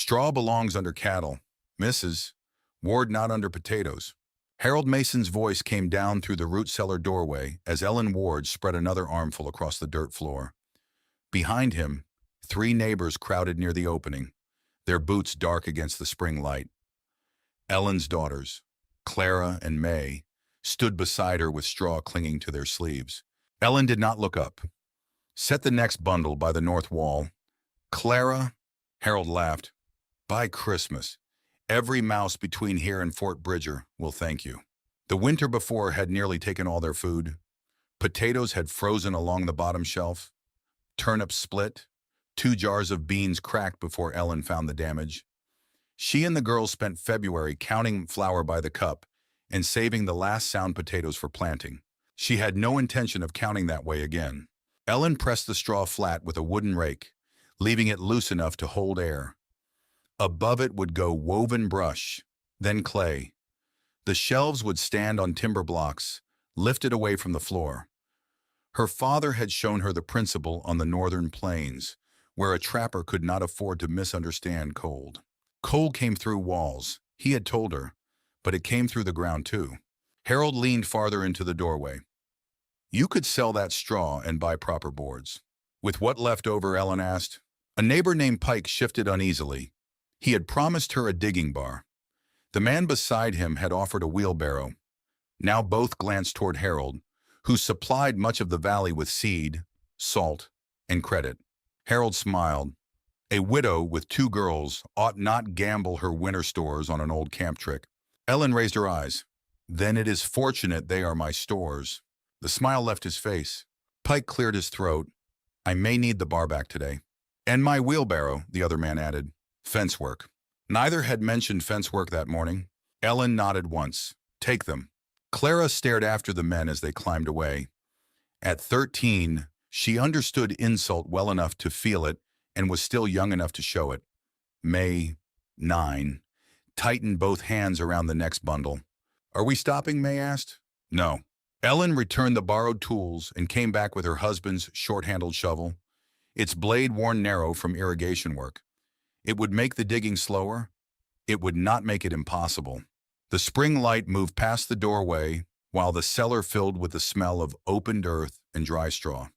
Straw belongs under cattle. Mrs. Ward not under potatoes. Harold Mason's voice came down through the root cellar doorway as Ellen Ward spread another armful across the dirt floor. Behind him, 3 neighbors crowded near the opening, their boots dark against the spring light. Ellen's daughters, Clara and May, stood beside her with straw clinging to their sleeves. Ellen did not look up. Set the next bundle by the north wall. Clara, Harold laughed. By Christmas, every mouse between here and Fort Bridger will thank you. The winter before had nearly taken all their food. Potatoes had frozen along the bottom shelf. Turnips split. 2 jars of beans cracked before Ellen found the damage. She and the girls spent February counting flour by the cup and saving the last sound potatoes for planting. She had no intention of counting that way again. Ellen pressed the straw flat with a wooden rake, leaving it loose enough to hold air. Above it would go woven brush, then clay. The shelves would stand on timber blocks, lifted away from the floor. Her father had shown her the principle on the northern plains, where a trapper could not afford to misunderstand cold. Cold came through walls, he had told her, but it came through the ground too. Harold leaned farther into the doorway. You could sell that straw and buy proper boards. With what left over, Ellen asked. A neighbor named Pike shifted uneasily. He had promised her a digging bar. The man beside him had offered a wheelbarrow. Now both glanced toward Harold, who supplied much of the valley with seed, salt, and credit. Harold smiled. A widow with 2 girls ought not gamble her winter stores on an old camp trick. Ellen raised her eyes. Then it is fortunate they are my stores. The smile left his face. Pike cleared his throat. I may need the bar back today. And my wheelbarrow, the other man added. Fence work. Neither had mentioned fence work that morning. Ellen nodded once. Take them. Clara stared after the men as they climbed away. At 13, she understood insult well enough to feel it and was still young enough to show it. May, 9, tightened both hands around the next bundle. Are we stopping? May asked. No. Ellen returned the borrowed tools and came back with her husband's short-handled shovel, its blade worn narrow from irrigation work. It would make the digging slower. It would not make it impossible. The spring light moved past the doorway while the cellar filled with the smell of opened earth and dry straw.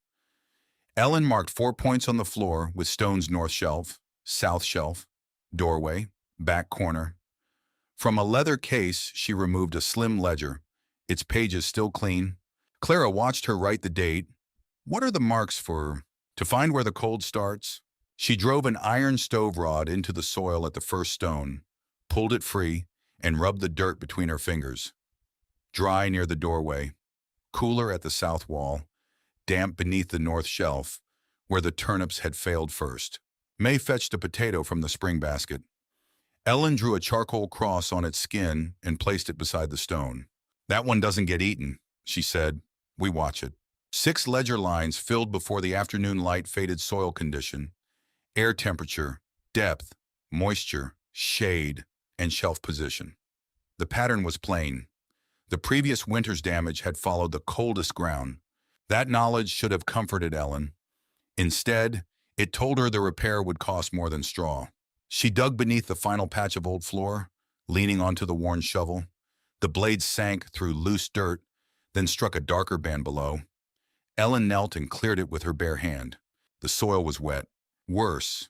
Ellen marked 4 points on the floor with stones north shelf, south shelf, doorway, back corner. From a leather case, she removed a slim ledger, its pages still clean. Clara watched her write the date. What are the marks for? To find where the cold starts? She drove an iron stove rod into the soil at the first stone, pulled it free, and rubbed the dirt between her fingers. Dry near the doorway, cooler at the south wall, damp beneath the north shelf, where the turnips had failed first. May fetched a potato from the spring basket. Ellen drew a charcoal cross on its skin and placed it beside the stone. That one doesn't get eaten, she said. We watch it. 6 ledger lines filled before the afternoon light faded soil condition, air temperature, depth, moisture, shade, and shelf position. The pattern was plain. The previous winter's damage had followed the coldest ground. That knowledge should have comforted Ellen. Instead, it told her the repair would cost more than straw. She dug beneath the final patch of old floor, leaning onto the worn shovel. The blade sank through loose dirt, then struck a darker band below. Ellen knelt and cleared it with her bare hand. The soil was wet. Worse,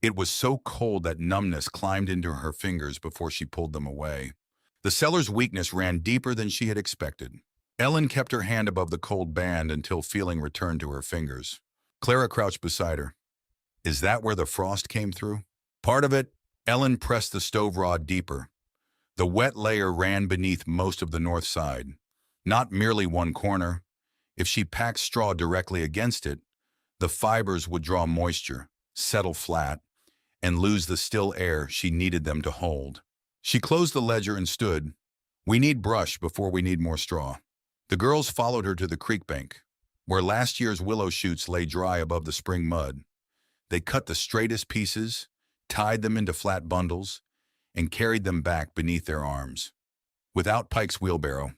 it was so cold that numbness climbed into her fingers before she pulled them away. The cellar's weakness ran deeper than she had expected. Ellen kept her hand above the cold band until feeling returned to her fingers. Clara crouched beside her. Is that where the frost came through? Part of it. Ellen pressed the stove rod deeper. The wet layer ran beneath most of the north side, not merely one corner. If she packed straw directly against it, the fibers would draw moisture, settle flat, and lose the still air she needed them to hold. She closed the ledger and stood. We need brush before we need more straw. The girls followed her to the creek bank, where last year's willow shoots lay dry above the spring mud. They cut the straightest pieces, tied them into flat bundles, and carried them back beneath their arms. Without Pike's wheelbarrow,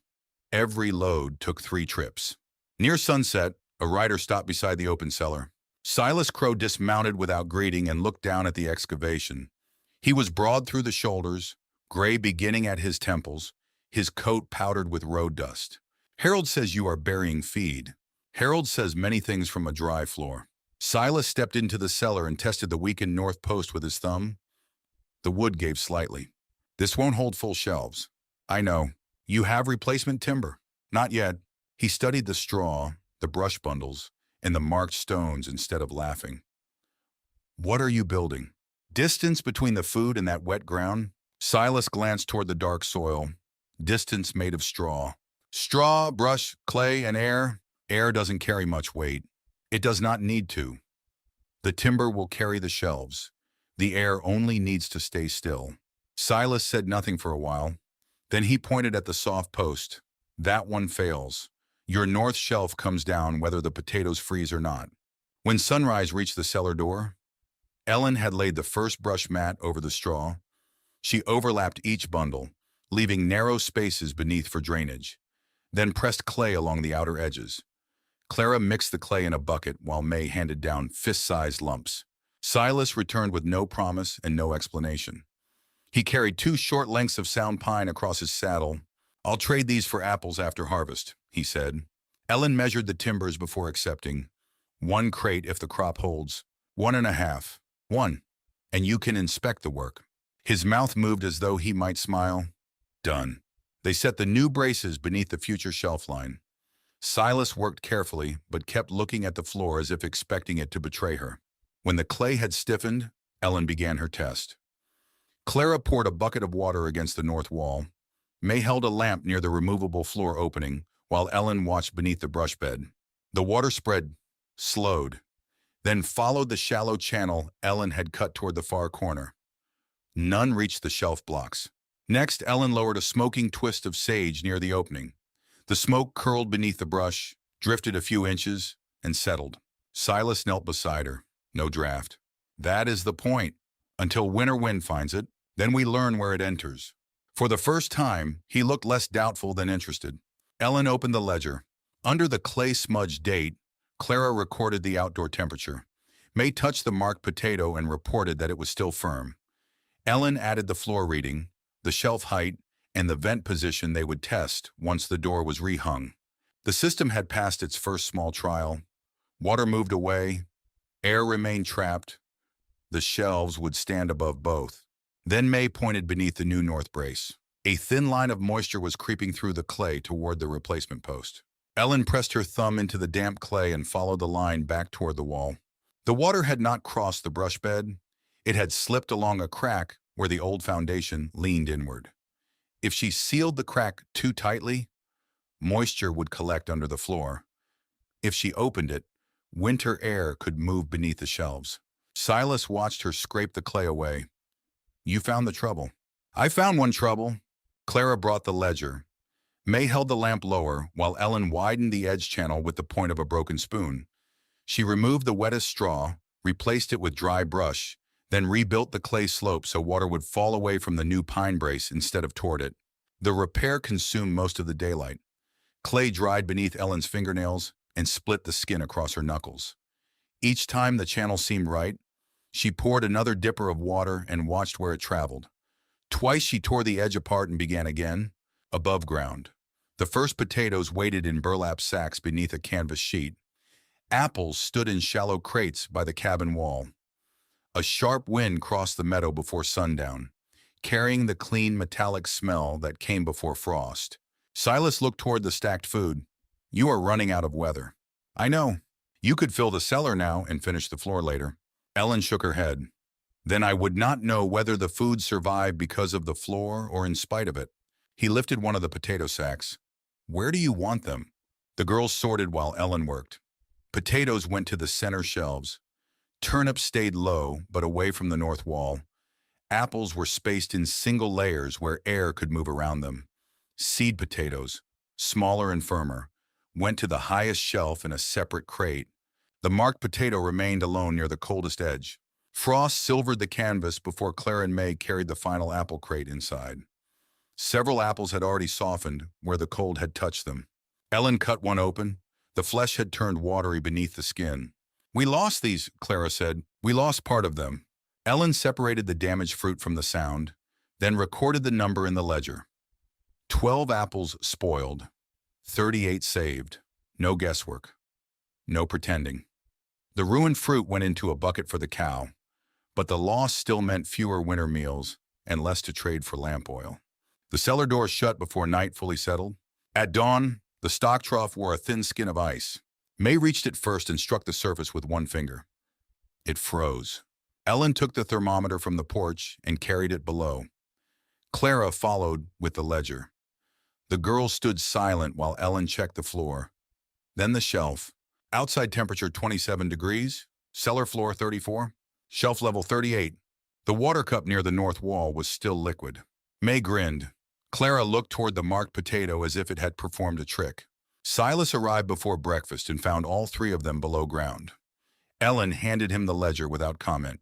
every load took 3 trips. Near sunset, a rider stopped beside the open cellar. Silas Crow dismounted without greeting and looked down at the excavation. He was broad through the shoulders, gray beginning at his temples, his coat powdered with road dust. Harold says you are burying feed. Harold says many things from a dry floor. Silas stepped into the cellar and tested the weakened north post with his thumb. The wood gave slightly. This won't hold full shelves. I know. You have replacement timber. Not yet. He studied the straw, the brush bundles, and the marked stones instead of laughing. What are you building? Distance between the food and that wet ground? Silas glanced toward the dark soil. Distance made of straw. Straw, brush, clay, and air. Air doesn't carry much weight. It does not need to. The timber will carry the shelves. The air only needs to stay still. Silas said nothing for a while. Then he pointed at the soft post. That one fails. Your north shelf comes down whether the potatoes freeze or not. When sunrise reached the cellar door, Ellen had laid the first brush mat over the straw. She overlapped each bundle, leaving narrow spaces beneath for drainage, then pressed clay along the outer edges. Clara mixed the clay in a bucket while May handed down fist-sized lumps. Silas returned with no promise and no explanation. He carried 2 short lengths of sound pine across his saddle. I'll trade these for apples after harvest, he said. Ellen measured the timbers before accepting. 1 crate if the crop holds. 1.5. 1. And you can inspect the work. His mouth moved as though he might smile. Done. They set the new braces beneath the future shelf line. Silas worked carefully, but kept looking at the floor as if expecting it to betray her. When the clay had stiffened, Ellen began her test. Clara poured a bucket of water against the north wall. May held a lamp near the removable floor opening, while Ellen watched beneath the brush bed. The water spread, slowed, then followed the shallow channel Ellen had cut toward the far corner. None reached the shelf blocks. Next, Ellen lowered a smoking twist of sage near the opening. The smoke curled beneath the brush, drifted a few inches, and settled. Silas knelt beside her. No draft. That is the point. Until winter wind finds it, then we learn where it enters. For the first time, he looked less doubtful than interested. Ellen opened the ledger. Under the clay-smudged date, Clara recorded the outdoor temperature. May touched the marked potato and reported that it was still firm. Ellen added the floor reading, the shelf height, and the vent position they would test once the door was rehung. The system had passed its first small trial. Water moved away. Air remained trapped. The shelves would stand above both. Then May pointed beneath the new north brace. A thin line of moisture was creeping through the clay toward the replacement post. Ellen pressed her thumb into the damp clay and followed the line back toward the wall. The water had not crossed the brush bed. It had slipped along a crack where the old foundation leaned inward. If she sealed the crack too tightly, moisture would collect under the floor. If she opened it, winter air could move beneath the shelves. Silas watched her scrape the clay away. You found the trouble. I found one trouble. Clara brought the ledger. May held the lamp lower while Ellen widened the edge channel with the point of a broken spoon. She removed the wettest straw, replaced it with dry brush, then rebuilt the clay slope so water would fall away from the new pine brace instead of toward it. The repair consumed most of the daylight. Clay dried beneath Ellen's fingernails and split the skin across her knuckles. Each time the channel seemed right, she poured another dipper of water and watched where it traveled. Twice she tore the edge apart and began again, above ground. The first potatoes waited in burlap sacks beneath a canvas sheet. Apples stood in shallow crates by the cabin wall. A sharp wind crossed the meadow before sundown, carrying the clean metallic smell that came before frost. Silas looked toward the stacked food. You are running out of weather. I know. You could fill the cellar now and finish the floor later. Ellen shook her head. Then I would not know whether the food survived because of the floor or in spite of it. He lifted one of the potato sacks. Where do you want them? The girls sorted while Ellen worked. Potatoes went to the center shelves. Turnips stayed low, but away from the north wall. Apples were spaced in single layers where air could move around them. Seed potatoes, smaller and firmer, went to the highest shelf in a separate crate. The marked potato remained alone near the coldest edge. Frost silvered the canvas before Claire and May carried the final apple crate inside. Several apples had already softened where the cold had touched them. Ellen cut one open. The flesh had turned watery beneath the skin. We lost these, Clara said. We lost part of them. Ellen separated the damaged fruit from the sound, then recorded the number in the ledger. 12 apples spoiled, 38 saved. No guesswork, no pretending. The ruined fruit went into a bucket for the cow, but the loss still meant fewer winter meals and less to trade for lamp oil. The cellar door shut before night fully settled. At dawn, the stock trough wore a thin skin of ice. May reached it first and struck the surface with one finger. It froze. Ellen took the thermometer from the porch and carried it below. Clara followed with the ledger. The girls stood silent while Ellen checked the floor. Then the shelf. Outside temperature 27 degrees, cellar floor 34, shelf level 38. The water cup near the north wall was still liquid. May grinned. Clara looked toward the marked potato as if it had performed a trick. Silas arrived before breakfast and found all three of them below ground. Ellen handed him the ledger without comment.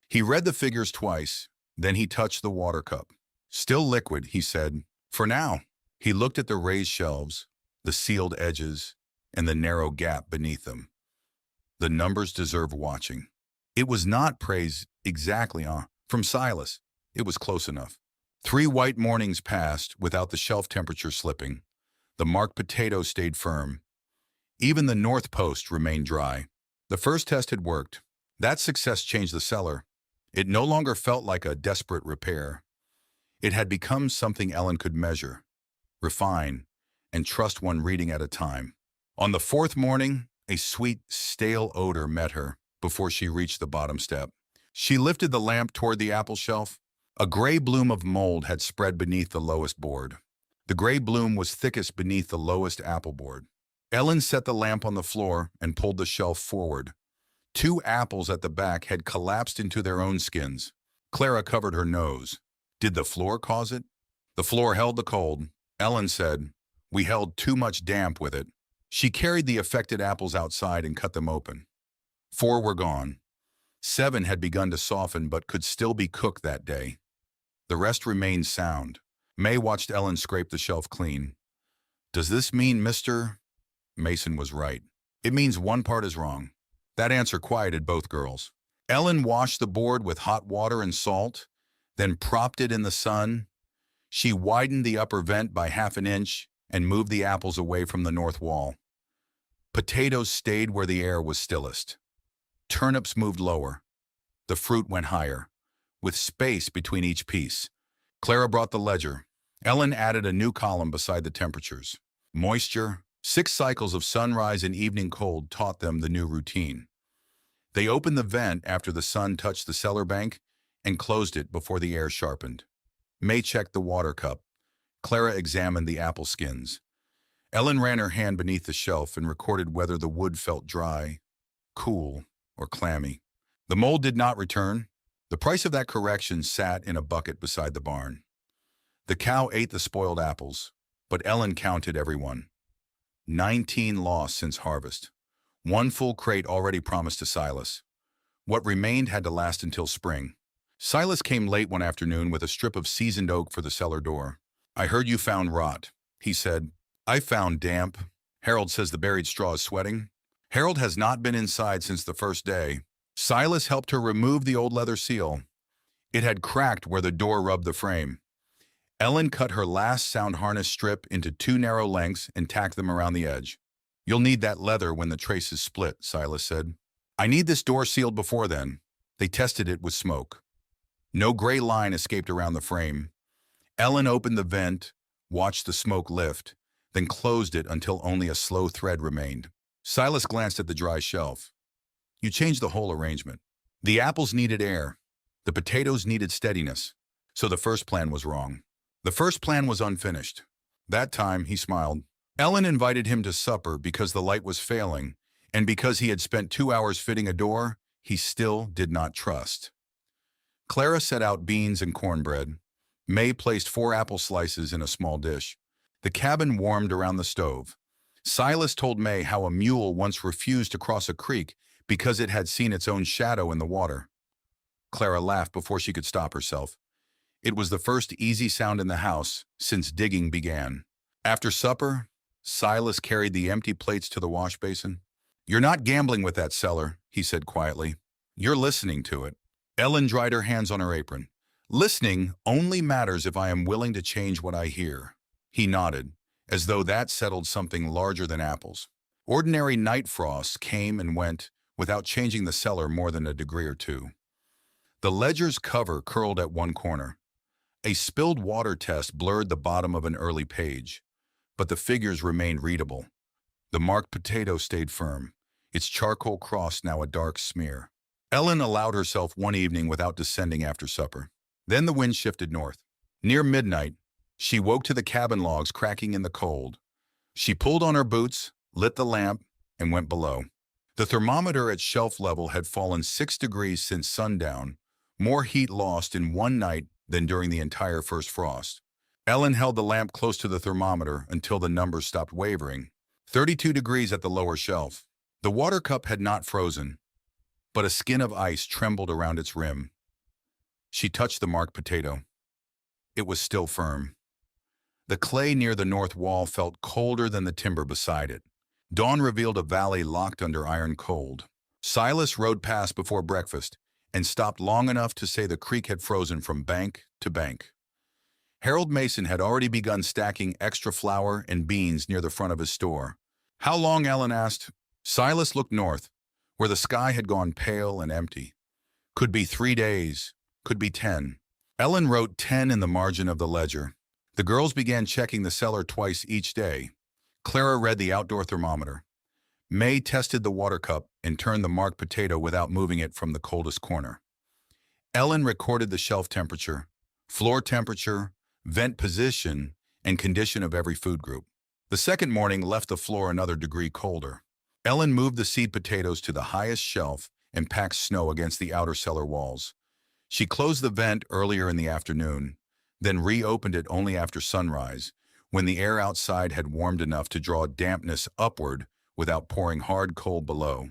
He read the figures twice, then he touched the water cup. Still liquid, he said. For now. He looked at the raised shelves, the sealed edges, and the narrow gap beneath them. The numbers deserve watching. It was not praise exactly, from Silas. It was close enough. 3 white mornings passed without the shelf temperature slipping. The marked potato stayed firm. Even the north post remained dry. The first test had worked. That success changed the cellar. It no longer felt like a desperate repair. It had become something Ellen could measure, refine, and trust one reading at a time. On the 4th morning, a sweet, stale odor met her before she reached the bottom step. She lifted the lamp toward the apple shelf. A gray bloom of mold had spread beneath the lowest board. The gray bloom was thickest beneath the lowest apple board. Ellen set the lamp on the floor and pulled the shelf forward. 2 apples at the back had collapsed into their own skins. Clara covered her nose. Did the floor cause it? The floor held the cold. Ellen said, "We held too much damp with it." She carried the affected apples outside and cut them open. 4 were gone. 7 had begun to soften but could still be cooked that day. The rest remained sound. May watched Ellen scrape the shelf clean. "Does this mean Mr. Mason was right? It means one part is wrong." That answer quieted both girls. Ellen washed the board with hot water and salt, then propped it in the sun. She widened the upper vent by half an inch and moved the apples away from the north wall. Potatoes stayed where the air was stillest. Turnips moved lower. The fruit went higher, with space between each piece. Clara brought the ledger. Ellen added a new column beside the temperatures. Moisture, 6 cycles of sunrise and evening cold taught them the new routine. They opened the vent after the sun touched the cellar bank and closed it before the air sharpened. May checked the water cup. Clara examined the apple skins. Ellen ran her hand beneath the shelf and recorded whether the wood felt dry, cool, or clammy. The mold did not return. The price of that correction sat in a bucket beside the barn. The cow ate the spoiled apples, but Ellen counted every one. 19 lost since harvest. 1 full crate already promised to Silas. What remained had to last until spring. Silas came late one afternoon with a strip of seasoned oak for the cellar door. "I heard you found rot," he said. "I found damp. Harold says the buried straw is sweating." Harold has not been inside since the first day. Silas helped her remove the old leather seal. It had cracked where the door rubbed the frame. Ellen cut her last sound harness strip into 2 narrow lengths and tacked them around the edge. "You'll need that leather when the trace is split," Silas said. "I need this door sealed before then." They tested it with smoke. No gray line escaped around the frame. Ellen opened the vent, watched the smoke lift, then closed it until only a slow thread remained. Silas glanced at the dry shelf. "You changed the whole arrangement. The apples needed air. The potatoes needed steadiness. So the first plan was wrong. The first plan was unfinished." That time, he smiled. Ellen invited him to supper because the light was failing, and because he had spent 2 hours fitting a door he still did not trust. Clara set out beans and cornbread. May placed 4 apple slices in a small dish. The cabin warmed around the stove. Silas told May how a mule once refused to cross a creek because it had seen its own shadow in the water. Clara laughed before she could stop herself. It was the first easy sound in the house since digging began. After supper, Silas carried the empty plates to the wash basin. "You're not gambling with that cellar," he said quietly. "You're listening to it." Ellen dried her hands on her apron. Listening only matters if I am willing to change what I hear. He nodded, as though that settled something larger than apples. Ordinary night frosts came and went without changing the cellar more than a degree or two. The ledger's cover curled at one corner. A spilled water test blurred the bottom of an early page, but the figures remained readable. The marked potato stayed firm, its charcoal cross now a dark smear. Ellen allowed herself one evening without descending after supper. Then the wind shifted north. Near midnight, she woke to the cabin logs cracking in the cold. She pulled on her boots, lit the lamp, and went below. The thermometer at shelf level had fallen 6 degrees since sundown, more heat lost in one night than during the entire first frost. Ellen held the lamp close to the thermometer until the numbers stopped wavering. 32 degrees at the lower shelf. The water cup had not frozen, but a skin of ice trembled around its rim. She touched the marked potato. It was still firm. The clay near the north wall felt colder than the timber beside it. Dawn revealed a valley locked under iron cold. Silas rode past before breakfast and stopped long enough to say the creek had frozen from bank to bank. Harold Mason had already begun stacking extra flour and beans near the front of his store. How long, Ellen asked. Silas looked north, where the sky had gone pale and empty. Could be 3 days, could be 10. Ellen wrote 10 in the margin of the ledger. The girls began checking the cellar twice each day. Clara read the outdoor thermometer. May tested the water cup and turned the marked potato without moving it from the coldest corner. Ellen recorded the shelf temperature, floor temperature, vent position, and condition of every food group. The second morning left the floor another degree colder. Ellen moved the seed potatoes to the highest shelf and packed snow against the outer cellar walls. She closed the vent earlier in the afternoon, then reopened it only after sunrise, when the air outside had warmed enough to draw dampness upward without pouring hard cold below.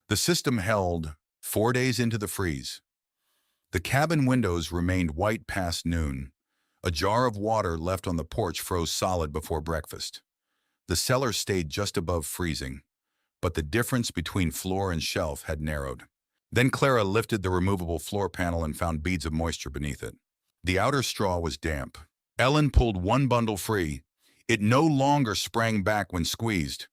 The system held 4 days into the freeze. The cabin windows remained white past noon. A jar of water left on the porch froze solid before breakfast. The cellar stayed just above freezing, but the difference between floor and shelf had narrowed. Then Clara lifted the removable floor panel and found beads of moisture beneath it. The outer straw was damp. Ellen pulled one bundle free. It no longer sprang back when squeezed.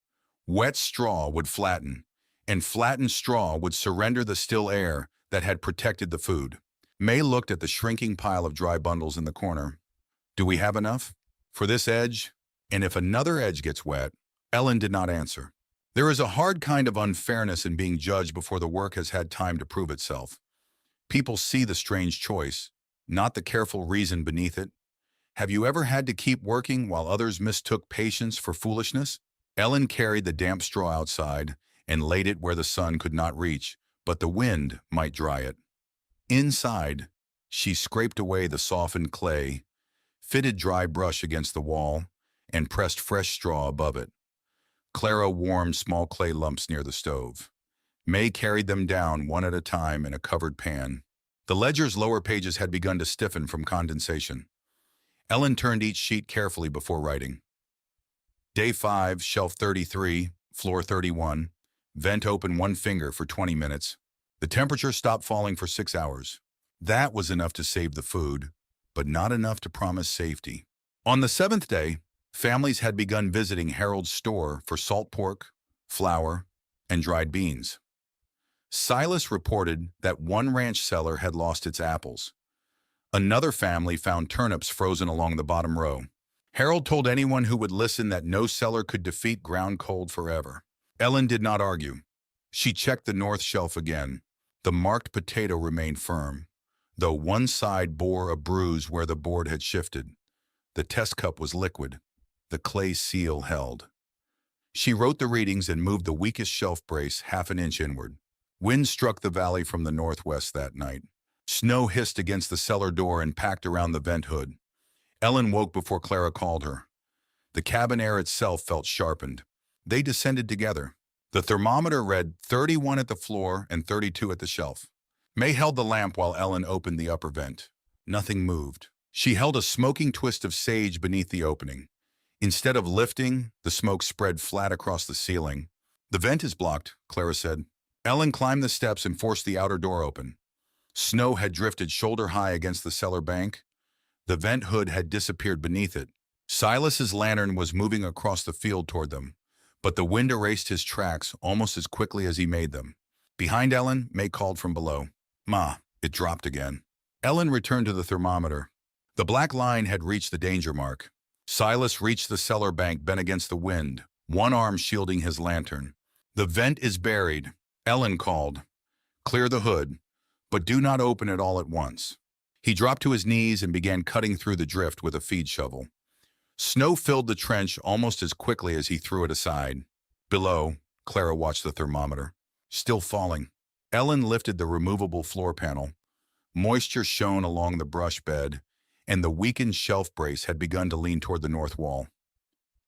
Wet straw would flatten, and flattened straw would surrender the still air that had protected the food. May looked at the shrinking pile of dry bundles in the corner. Do we have enough? For this edge? And if another edge gets wet? Ellen did not answer. There is a hard kind of unfairness in being judged before the work has had time to prove itself. People see the strange choice, not the careful reason beneath it. Have you ever had to keep working while others mistook patience for foolishness? Ellen carried the damp straw outside and laid it where the sun could not reach, but the wind might dry it. Inside, she scraped away the softened clay, fitted dry brush against the wall, and pressed fresh straw above it. Clara warmed small clay lumps near the stove. May carried them down one at a time in a covered pan. The ledger's lower pages had begun to stiffen from condensation. Ellen turned each sheet carefully before writing. Day 5, shelf 33, floor 31, vent open 1 finger for 20 minutes. The temperature stopped falling for 6 hours. That was enough to save the food, but not enough to promise safety. On the 7th day, families had begun visiting Harold's store for salt pork, flour, and dried beans. Silas reported that one ranch cellar had lost its apples. Another family found turnips frozen along the bottom row. Harold told anyone who would listen that no cellar could defeat ground cold forever. Ellen did not argue. She checked the north shelf again. The marked potato remained firm, though one side bore a bruise where the board had shifted. The test cup was liquid. The clay seal held. She wrote the readings and moved the weakest shelf brace 1/2 inch inward. Wind struck the valley from the northwest that night. Snow hissed against the cellar door and packed around the vent hood. Ellen woke before Clara called her. The cabin air itself felt sharpened. They descended together. The thermometer read 31 at the floor and 32 at the shelf. May held the lamp while Ellen opened the upper vent. Nothing moved. She held a smoking twist of sage beneath the opening. Instead of lifting, the smoke spread flat across the ceiling. The vent is blocked, Clara said. Ellen climbed the steps and forced the outer door open. Snow had drifted shoulder-high against the cellar bank. The vent hood had disappeared beneath it. Silas's lantern was moving across the field toward them, but the wind erased his tracks almost as quickly as he made them. Behind Ellen, May called from below. "Ma," it dropped again. Ellen returned to the thermometer. The black line had reached the danger mark. Silas reached the cellar bank bent against the wind, one arm shielding his lantern. "The vent is buried," Ellen called. "Clear the hood, but do not open it all at once." He dropped to his knees and began cutting through the drift with a feed shovel. Snow filled the trench almost as quickly as he threw it aside. Below, Clara watched the thermometer. Still falling. Ellen lifted the removable floor panel. Moisture shone along the brush bed, and the weakened shelf brace had begun to lean toward the north wall.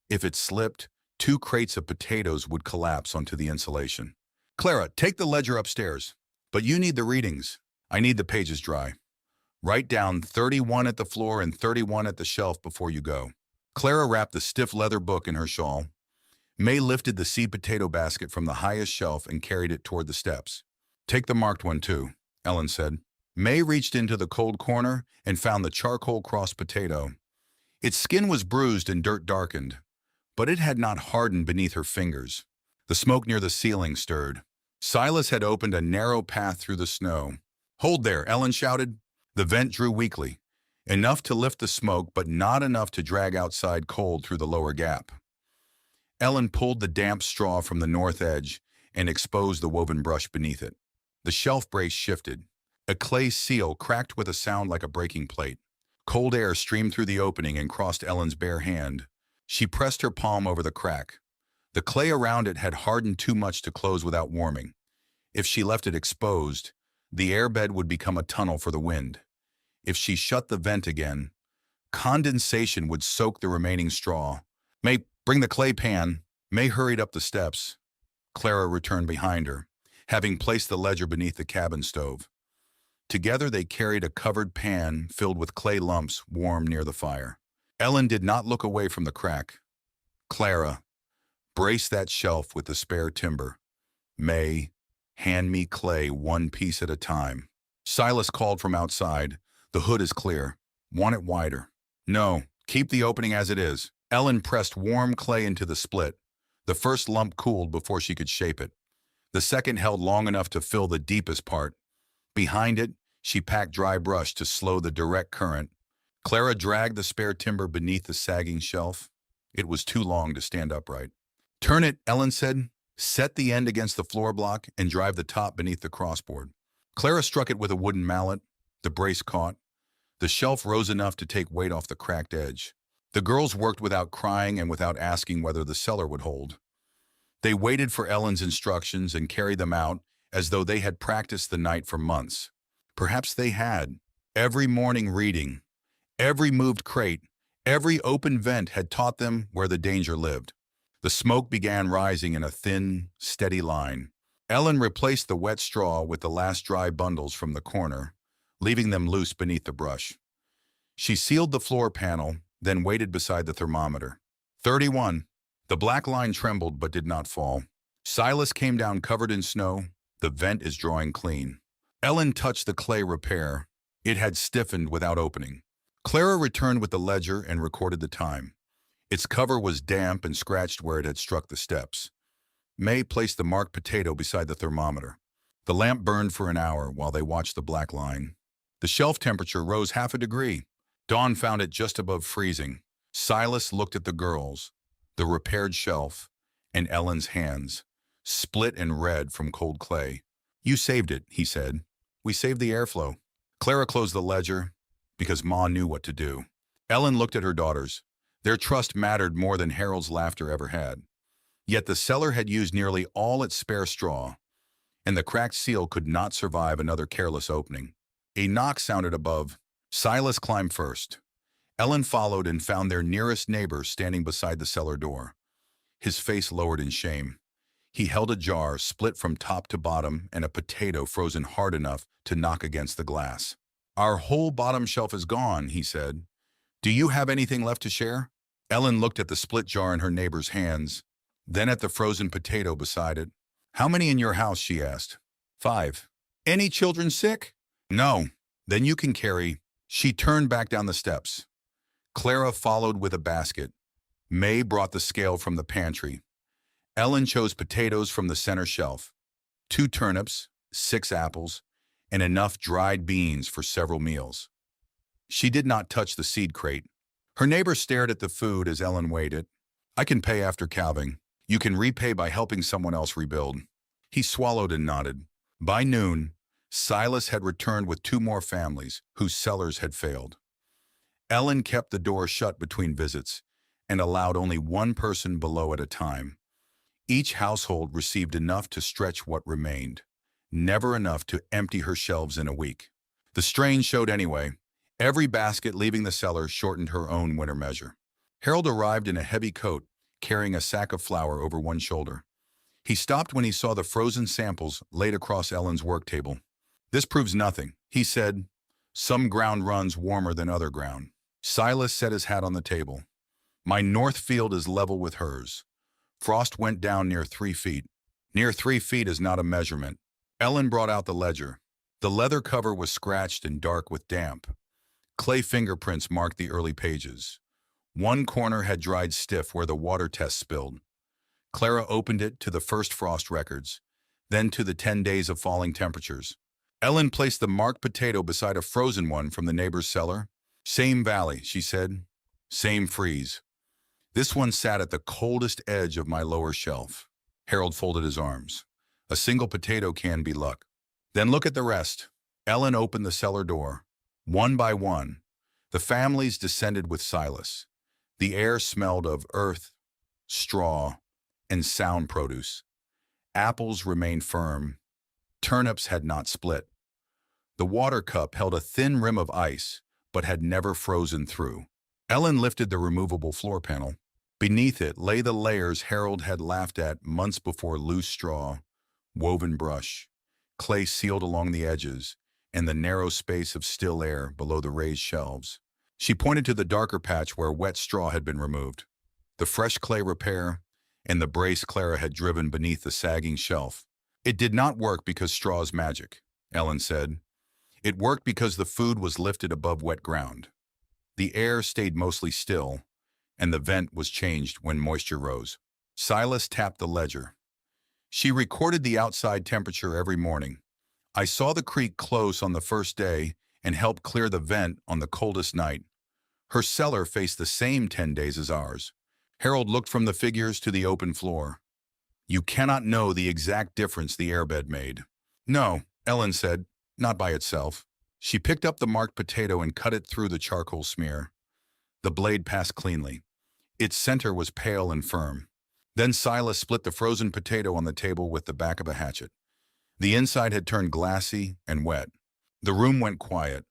If it slipped, 2 crates of potatoes would collapse onto the insulation. "Clara, take the ledger upstairs. But you need the readings. I need the pages dry. Write down 31 at the floor and 31 at the shelf before you go." Clara wrapped the stiff leather book in her shawl. May lifted the seed potato basket from the highest shelf and carried it toward the steps. "Take the marked one too," Ellen said. May reached into the cold corner and found the charcoal cross potato. Its skin was bruised and dirt darkened, but it had not hardened beneath her fingers. The smoke near the ceiling stirred. Silas had opened a narrow path through the snow. "Hold there," Ellen shouted. The vent drew weakly, enough to lift the smoke but not enough to drag outside cold through the lower gap. Ellen pulled the damp straw from the north edge and exposed the woven brush beneath it. The shelf brace shifted. A clay seal cracked with a sound like a breaking plate. Cold air streamed through the opening and crossed Ellen's bare hand. She pressed her palm over the crack. The clay around it had hardened too much to close without warming. If she left it exposed, the airbed would become a tunnel for the wind. If she shut the vent again, condensation would soak the remaining straw. "May, bring the clay pan." May hurried up the steps. Clara returned behind her, having placed the ledger beneath the cabin stove. Together they carried a covered pan filled with clay lumps warm near the fire. Ellen did not look away from the crack. "Clara, brace that shelf with the spare timber. May, hand me clay 1 piece at a time." Silas called from outside. "The hood is clear. Want it wider?" "No, keep the opening as it is." Ellen pressed warm clay into the split. The first lump cooled before she could shape it. The second held long enough to fill the deepest part. Behind it, she packed dry brush to slow the direct current. Clara dragged the spare timber beneath the sagging shelf. It was too long to stand upright. "Turn it," Ellen said. "Set the end against the floor block and drive the top beneath the crossboard." Clara struck it with a wooden mallet. The brace caught. The shelf rose enough to take weight off the cracked edge. The girls worked without crying and without asking whether the cellar would hold. They waited for Ellen's instructions and carried them out as though they had practiced the night for months. Perhaps they had. Every morning reading, every moved crate, every open vent had taught them where the danger lived. The smoke began rising in a thin, steady line. Ellen replaced the wet straw with the last dry bundles from the corner, leaving them loose beneath the brush. She sealed the floor panel, then waited beside the thermometer. 31. The black line trembled but did not fall. Silas came down covered in snow. The vent is drawing clean. Ellen touched the clay repair. It had stiffened without opening. Clara returned with the ledger and recorded the time. Its cover was damp and scratched where it had struck the steps. May placed the marked potato beside the thermometer. The lamp burned for an hour while they watched the black line. The shelf temperature rose 1/2 degree. Dawn found it just above freezing. Silas looked at the girls, the repaired shelf, and Ellen's hands, split and red from cold clay. "You saved it," he said. "We saved the airflow." Clara closed the ledger because Ma knew what to do. Ellen looked at her daughters. Their trust mattered more than Harold's laughter ever had. Yet the cellar had used nearly all its spare straw, and the cracked seal could not survive another careless opening. A knock sounded above. Silas climbed first. Ellen followed and found their nearest neighbor standing beside the cellar door. His face lowered in shame. He held a jar split from top to bottom and a potato frozen hard enough to knock against the glass. "Our whole bottom shelf is gone," he said. "Do you have anything left to share?" Ellen looked at the split jar in her neighbor's hands, then at the frozen potato beside it. "How many in your house?" she asked. 5. "Any children sick?" No, then you can carry. She turned back down the steps. Clara followed with a basket. May brought the scale from the pantry. Ellen chose potatoes from the center shelf, 2 turnips, 6 apples, and enough dried beans for several meals. She did not touch the seed crate. Her neighbor stared at the food as Ellen weighed it. I can pay after calving. You can repay by helping someone else rebuild. He swallowed and nodded. By noon, Silas had returned with 2 more families whose cellars had failed. Ellen kept the door shut between visits and allowed only 1 person below at a time. Each household received enough to stretch what remained, never enough to empty her shelves in a week. The strain showed anyway. Every basket leaving the cellar shortened her own winter measure. Harold arrived in a heavy coat, carrying a sack of flour over one shoulder. He stopped when he saw the frozen samples laid across Ellen's work table. This proves nothing, he said. Some ground runs warmer than other ground. Silas set his hat on the table. My north field is level with hers. Frost went down near 3 feet. Near 3 feet is not a measurement. Ellen brought out the ledger. The leather cover was scratched and dark with damp. Clay fingerprints marked the early pages. One corner had dried stiff where the water test spilled. Clara opened it to the first frost records, then to the 10 days of falling temperatures. Ellen placed the marked potato beside a frozen one from the neighbor's cellar. Same valley, she said. Same freeze. This one sat at the coldest edge of my lower shelf. Harold folded his arms. A single potato can be luck. Then look at the rest. Ellen opened the cellar door. One by one, the families descended with Silas. The air smelled of earth, straw, and sound produce. Apples remained firm. Turnips had not split. The water cup held a thin rim of ice, but had never frozen through. Ellen lifted the removable floor panel. Beneath it lay the layers Harold had laughed at months before: loose straw, woven brush, clay sealed along the edges, and the narrow space of still air below the raised shelves. She pointed to the darker patch where wet straw had been removed. The fresh clay repair, and the brace Clara had driven beneath the sagging shelf. It did not work because straw is magic, Ellen said. It worked because the food was lifted above wet ground. The air stayed mostly still, and the vent was changed when moisture rose. Silas tapped the ledger. She recorded the outside temperature every morning. I saw the creek close on the first day and helped clear the vent on the coldest night. Her cellar faced the same 10 days as ours. Harold looked from the figures to the open floor. You cannot know the exact difference the airbed made. No, Ellen said, not by itself. She picked up the marked potato and cut it through the charcoal smear. The blade passed cleanly. Its center was pale and firm. Then Silas split the frozen potato on the table with the back of a hatchet. The inside had turned glassy and wet. The room went quiet,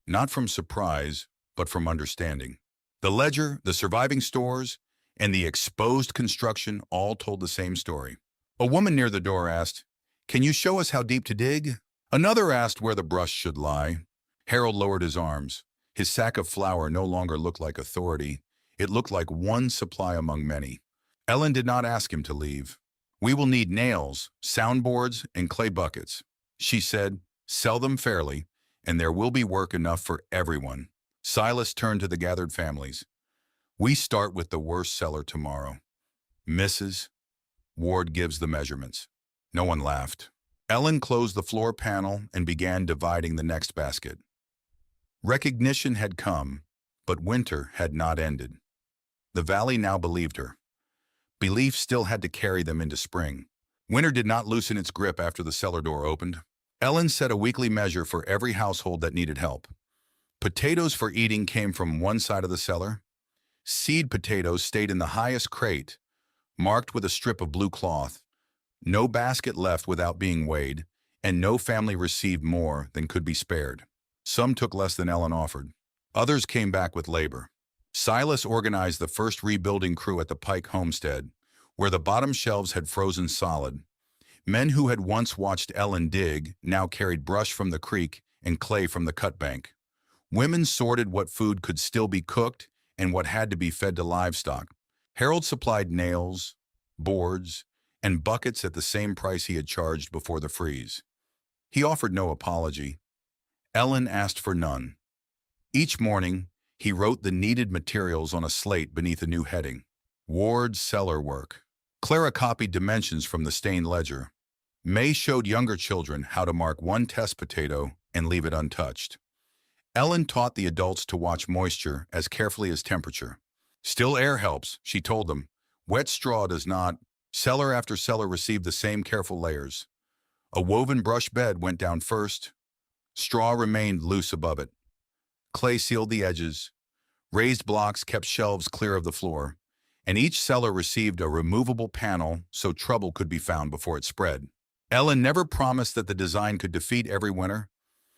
not from surprise, but from understanding. The ledger, the surviving stores, and the exposed construction all told the same story. A woman near the door asked, "Can you show us how deep to dig?" Another asked where the brush should lie. Harold lowered his arms. His sack of flour no longer looked like authority. It looked like one supply among many. Ellen did not ask him to leave. We will need nails, soundboards, and clay buckets. She said, sell them fairly, and there will be work enough for everyone. Silas turned to the gathered families. We start with the worst cellar tomorrow. Mrs. Ward gives the measurements. No one laughed. Ellen closed the floor panel and began dividing the next basket. Recognition had come, but winter had not ended. The valley now believed her. Belief still had to carry them into spring. Winter did not loosen its grip after the cellar door opened. Ellen set a weekly measure for every household that needed help. Potatoes for eating came from one side of the cellar. Seed potatoes stayed in the highest crate, marked with a strip of blue cloth. No basket left without being weighed, and no family received more than could be spared. Some took less than Ellen offered. Others came back with labor. Silas organized the first rebuilding crew at the Pike homestead, where the bottom shelves had frozen solid. Men who had once watched Ellen dig now carried brush from the creek and clay from the cut bank. Women sorted what food could still be cooked and what had to be fed to livestock. Harold supplied nails, boards, and buckets at the same price he had charged before the freeze. He offered no apology. Ellen asked for none. Each morning, he wrote the needed materials on a slate beneath a new heading. Ward's cellar work. Clara copied dimensions from the stained ledger. May showed younger children how to mark one test potato and leave it untouched. Ellen taught the adults to watch moisture as carefully as temperature. Still air helps, she told them. Wet straw does not. Cellar after cellar received the same careful layers. A woven brush bed went down first. Straw remained loose above it. Clay sealed the edges. Raised blocks kept shelves clear of the floor. And each cellar received a removable panel so trouble could be found before it spread. Ellen never promised that the design could defeat every winter.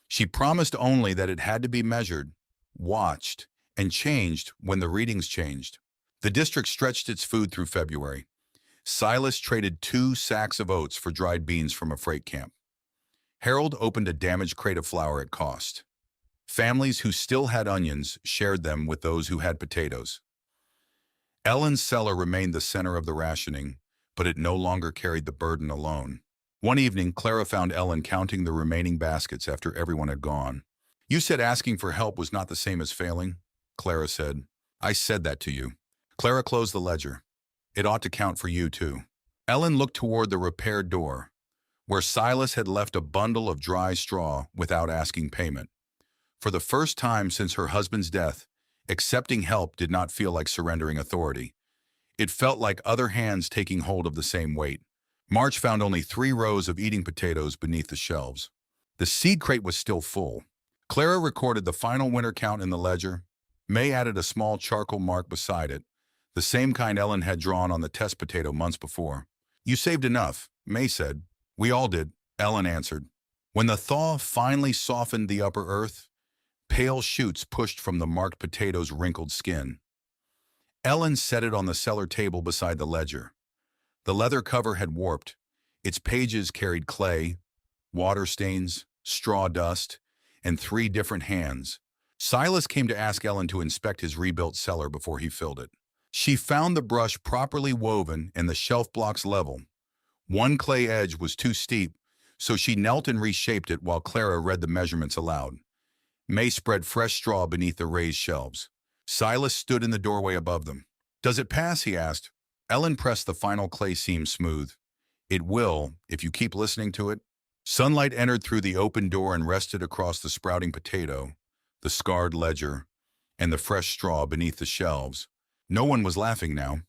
She promised only that it had to be measured, watched, and changed when the readings changed. The district stretched its food through February. Silas traded 2 sacks of oats for dried beans from a freight camp. Harold opened a damaged crate of flour at cost. Families who still had onions shared them with those who had potatoes. Ellen's cellar remained the center of the rationing, but it no longer carried the burden alone. One evening, Clara found Ellen counting the remaining baskets after everyone had gone. "You said asking for help was not the same as failing," Clara said. "I said that to you." Clara closed the ledger. "It ought to count for you, too." Ellen looked toward the repaired door, where Silas had left a bundle of dry straw without asking payment. For the first time since her husband's death, accepting help did not feel like surrendering authority. It felt like other hands taking hold of the same weight. March found only 3 rows of eating potatoes beneath the shelves. The seed crate was still full. Clara recorded the final winter count in the ledger. May added a small charcoal mark beside it, the same kind Ellen had drawn on the test potato months before. "You saved enough," May said. "We all did," Ellen answered. When the thaw finally softened the upper earth, pale shoots pushed from the marked potato's wrinkled skin. Ellen set it on the cellar table beside the ledger. The leather cover had warped. Its pages carried clay, water stains, straw dust, and 3 different hands. Silas came to ask Ellen to inspect his rebuilt cellar before he filled it. She found the brush properly woven and the shelf blocks level. One clay edge was too steep, so she knelt and reshaped it while Clara read the measurements aloud. May spread fresh straw beneath the raised shelves. Silas stood in the doorway above them. "Does it pass?" he asked. Ellen pressed the final clay seam smooth. "It will, if you keep listening to it." Sunlight entered through the open door and rested across the sprouting potato, the scarred ledger, and the fresh straw beneath the shelves. No one was laughing now.